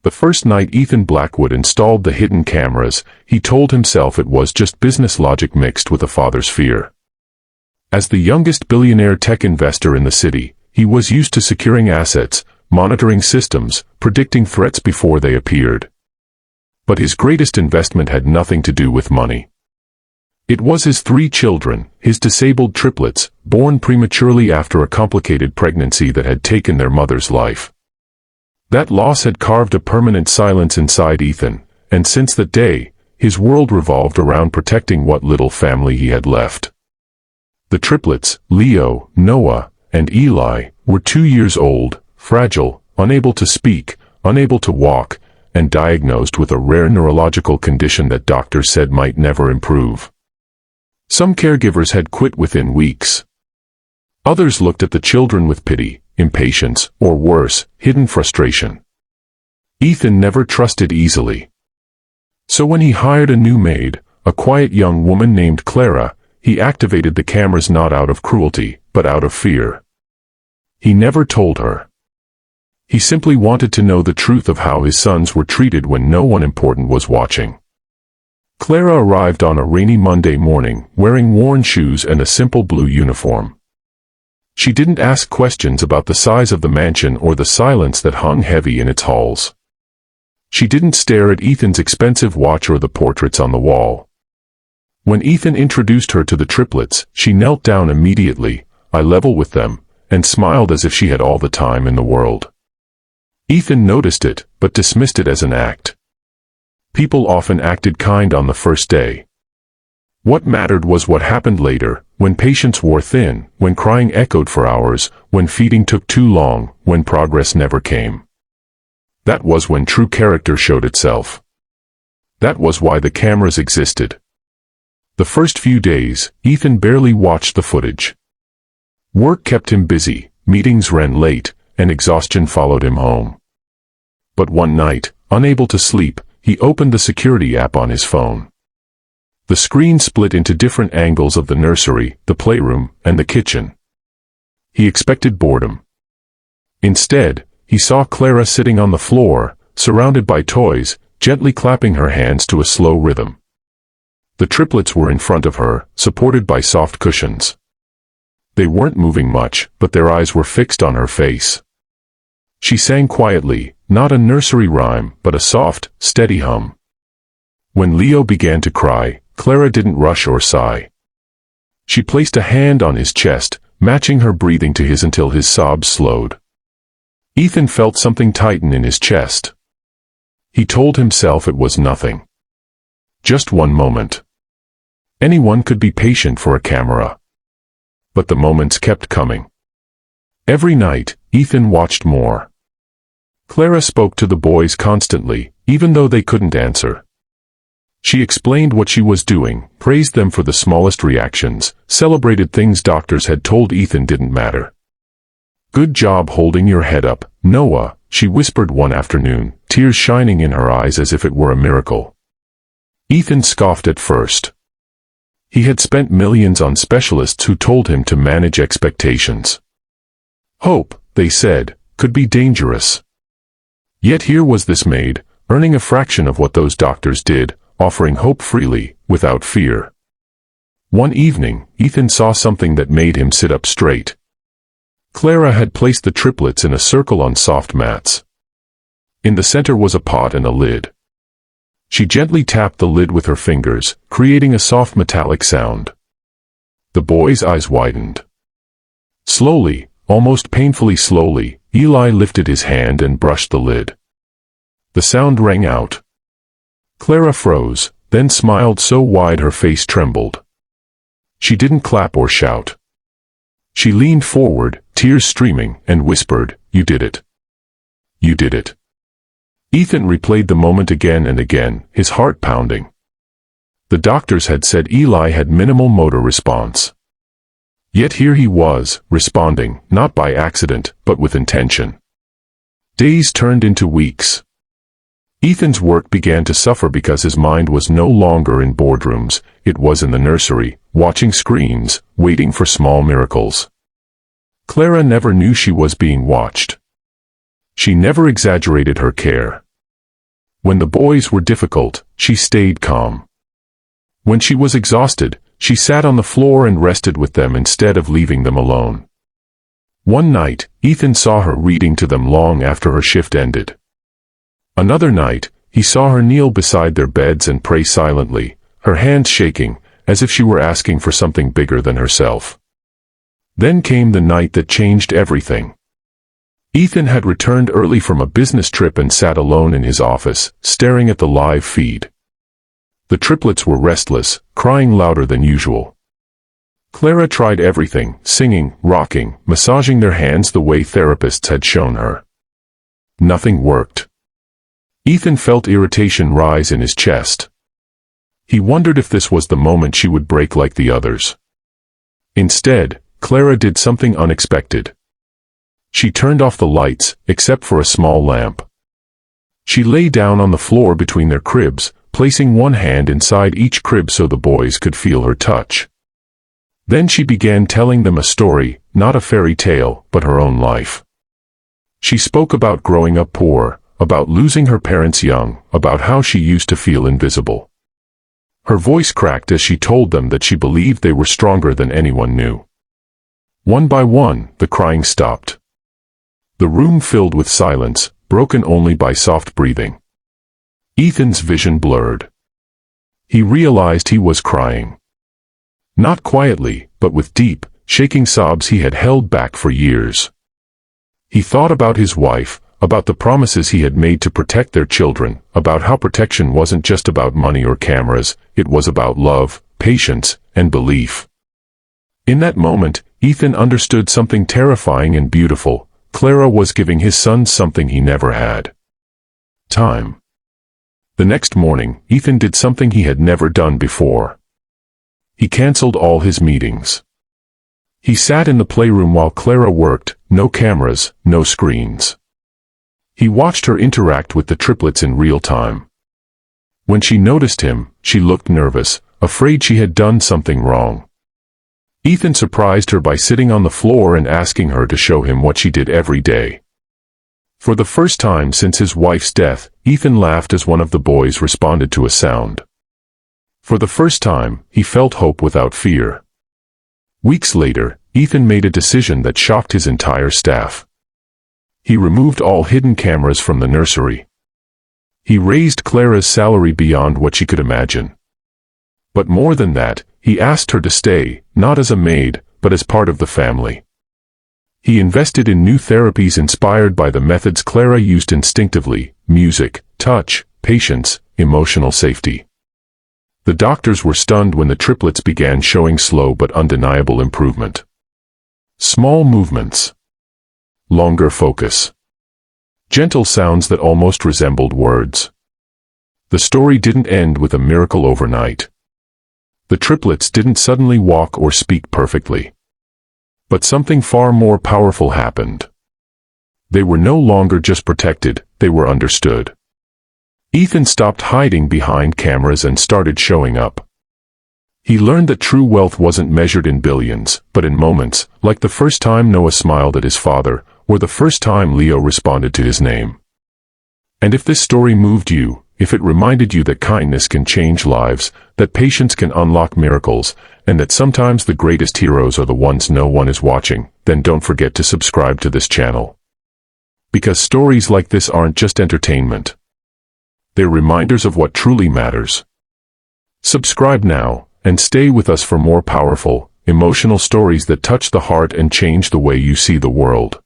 The first night Ethan Blackwood installed the hidden cameras, he told himself it was just business logic mixed with a father's fear. As the youngest billionaire tech investor in the city, he was used to securing assets, monitoring systems, predicting threats before they appeared. But his greatest investment had nothing to do with money. It was his 3 children, his disabled triplets, born prematurely after a complicated pregnancy that had taken their mother's life. That loss had carved a permanent silence inside Ethan, and since that day, his world revolved around protecting what little family he had left. The triplets, Leo, Noah, and Eli, were 2 years old, fragile, unable to speak, unable to walk, and diagnosed with a rare neurological condition that doctors said might never improve. Some caregivers had quit within weeks. Others looked at the children with pity, impatience, or worse, hidden frustration. Ethan never trusted easily. So when he hired a new maid, a quiet young woman named Clara, he activated the cameras not out of cruelty, but out of fear. He never told her. He simply wanted to know the truth of how his sons were treated when no one important was watching. Clara arrived on a rainy Monday morning, wearing worn shoes and a simple blue uniform. She didn't ask questions about the size of the mansion or the silence that hung heavy in its halls. She didn't stare at Ethan's expensive watch or the portraits on the wall. When Ethan introduced her to the triplets, she knelt down immediately, eye level with them, and smiled as if she had all the time in the world. Ethan noticed it, but dismissed it as an act. People often acted kind on the first day. What mattered was what happened later, when patience wore thin, when crying echoed for hours, when feeding took too long, when progress never came. That was when true character showed itself. That was why the cameras existed. The first few days, Ethan barely watched the footage. Work kept him busy, meetings ran late, and exhaustion followed him home. But one night, unable to sleep, he opened the security app on his phone. The screen split into different angles of the nursery, the playroom, and the kitchen. He expected boredom. Instead, he saw Clara sitting on the floor, surrounded by toys, gently clapping her hands to a slow rhythm. The triplets were in front of her, supported by soft cushions. They weren't moving much, but their eyes were fixed on her face. She sang quietly, not a nursery rhyme, but a soft, steady hum. When Leo began to cry, Clara didn't rush or sigh. She placed a hand on his chest, matching her breathing to his until his sobs slowed. Ethan felt something tighten in his chest. He told himself it was nothing. Just one moment. Anyone could be patient for a camera. But the moments kept coming. Every night, Ethan watched more. Clara spoke to the boys constantly, even though they couldn't answer. She explained what she was doing, praised them for the smallest reactions, celebrated things doctors had told Ethan didn't matter. "Good job holding your head up, Noah," she whispered one afternoon, tears shining in her eyes as if it were a miracle. Ethan scoffed at first. He had spent millions on specialists who told him to manage expectations. Hope, they said, could be dangerous. Yet here was this maid, earning a fraction of what those doctors did, offering hope freely, without fear. One evening, Ethan saw something that made him sit up straight. Clara had placed the triplets in a circle on soft mats. In the center was a pot and a lid. She gently tapped the lid with her fingers, creating a soft metallic sound. The boy's eyes widened. Slowly, almost painfully slowly, Eli lifted his hand and brushed the lid. The sound rang out. Clara froze, then smiled so wide her face trembled. She didn't clap or shout. She leaned forward, tears streaming, and whispered, "You did it. You did it." Ethan replayed the moment again and again, his heart pounding. The doctors had said Eli had minimal motor response. Yet here he was, responding, not by accident, but with intention. Days turned into weeks. Ethan's work began to suffer because his mind was no longer in boardrooms, it was in the nursery, watching screens, waiting for small miracles. Clara never knew she was being watched. She never exaggerated her care. When the boys were difficult, she stayed calm. When she was exhausted, she sat on the floor and rested with them instead of leaving them alone. One night, Ethan saw her reading to them long after her shift ended. Another night, he saw her kneel beside their beds and pray silently, her hands shaking, as if she were asking for something bigger than herself. Then came the night that changed everything. Ethan had returned early from a business trip and sat alone in his office, staring at the live feed. The triplets were restless, crying louder than usual. Clara tried everything, singing, rocking, massaging their hands the way therapists had shown her. Nothing worked. Ethan felt irritation rise in his chest. He wondered if this was the moment she would break like the others. Instead, Clara did something unexpected. She turned off the lights, except for a small lamp. She lay down on the floor between their cribs, placing one hand inside each crib so the boys could feel her touch. Then she began telling them a story, not a fairy tale, but her own life. She spoke about growing up poor, about losing her parents young, about how she used to feel invisible. Her voice cracked as she told them that she believed they were stronger than anyone knew. One by one, the crying stopped. The room filled with silence, broken only by soft breathing. Ethan's vision blurred. He realized he was crying. Not quietly, but with deep, shaking sobs he had held back for years. He thought about his wife, about the promises he had made to protect their children, about how protection wasn't just about money or cameras, it was about love, patience, and belief. In that moment, Ethan understood something terrifying and beautiful. Clara was giving his son something he never had. Time. The next morning, Ethan did something he had never done before. He canceled all his meetings. He sat in the playroom while Clara worked, no cameras, no screens. He watched her interact with the triplets in real time. When she noticed him, she looked nervous, afraid she had done something wrong. Ethan surprised her by sitting on the floor and asking her to show him what she did every day. For the first time since his wife's death, Ethan laughed as one of the boys responded to a sound. For the first time, he felt hope without fear. Weeks later, Ethan made a decision that shocked his entire staff. He removed all hidden cameras from the nursery. He raised Clara's salary beyond what she could imagine. But more than that, he asked her to stay, not as a maid, but as part of the family. He invested in new therapies inspired by the methods Clara used instinctively: music, touch, patience, emotional safety. The doctors were stunned when the triplets began showing slow but undeniable improvement. Small movements. Longer focus. Gentle sounds that almost resembled words. The story didn't end with a miracle overnight. The triplets didn't suddenly walk or speak perfectly. But something far more powerful happened. They were no longer just protected, they were understood. Ethan stopped hiding behind cameras and started showing up. He learned that true wealth wasn't measured in billions, but in moments, like the first time Noah smiled at his father, or the first time Leo responded to his name. And if this story moved you, if it reminded you that kindness can change lives, that patience can unlock miracles, and that sometimes the greatest heroes are the ones no one is watching, then don't forget to subscribe to this channel. Because stories like this aren't just entertainment. They're reminders of what truly matters. Subscribe now, and stay with us for more powerful, emotional stories that touch the heart and change the way you see the world.